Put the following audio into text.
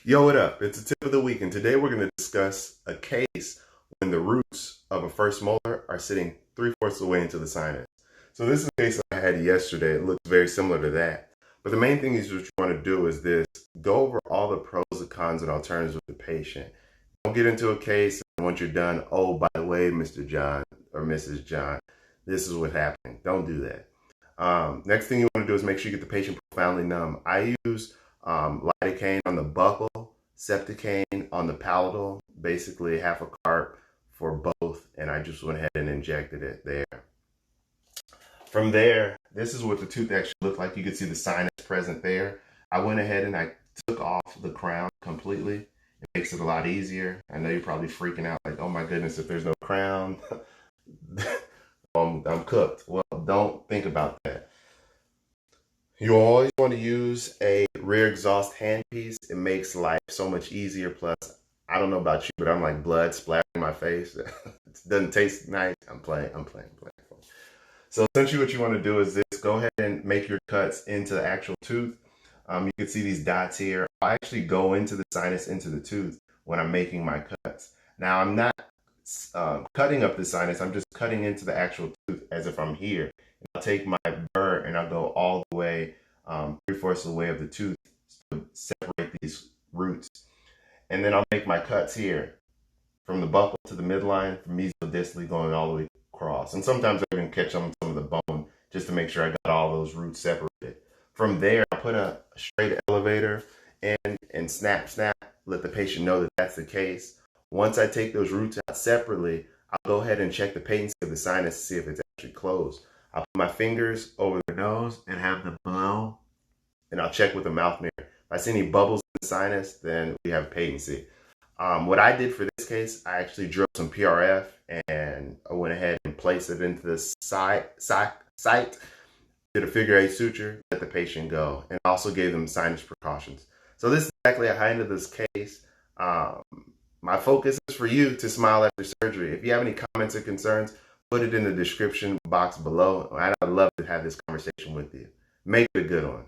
Yo, what up? It's a tip of the week, and today we're going to discuss a case when the roots of a first molar are sitting 3/4 of the way into the sinus. So this is a case I had yesterday. It looks very similar to that. But the main thing is what you want to do is this: go over all the pros and cons and alternatives with the patient. Don't get into a case and once you're done, oh, by the way, Mr. John or Mrs. John, this is what happened. Don't do that. Next thing you want to do is make sure you get the patient profoundly numb. I use lidocaine on the buccal, septicaine on the palatal, basically half a carp for both, and I just went ahead and injected it there. From there, this is what the tooth actually looked like. You could see the sinus present there. I went ahead and I took off the crown completely. It makes it a lot easier. I know you're probably freaking out like, oh my goodness, if there's no crown, I'm cooked. Well, don't think about that. You always want to use a rear exhaust handpiece. It makes life so much easier. Plus, I don't know about you, but I'm like blood splattering my face. It doesn't taste nice. I'm playing. So essentially what you want to do is this: go ahead and make your cuts into the actual tooth. You can see these dots here. I actually go into the sinus, into the tooth when I'm making my cuts. Now I'm not cutting up the sinus. I'm just cutting into the actual tooth as if I'm here. I'll take my burr and I'll go all the way 3/4 of the way of the tooth to separate these roots. And then I'll make my cuts here from the buccal to the midline, from mesodistally going all the way across. And sometimes I can catch on some of the bone just to make sure I got all those roots separated. From there, I put a straight elevator and snap, let the patient know that that's the case. Once I take those roots out separately, I'll go ahead and check the patency of the sinus to see if it's actually closed. I'll put my fingers over the nose and have them blow, and I'll check with a mouth mirror. If I see any bubbles in the sinus, then we have patency. What I did for this case, I actually drilled some PRF and I went ahead and placed it into the site, did a figure 8 suture, let the patient go, and also gave them sinus precautions. So this is exactly how I ended this case. My focus is for you to smile after surgery. If you have any comments or concerns, put it in the description box below. I'd love to have this conversation with you. Make it a good one.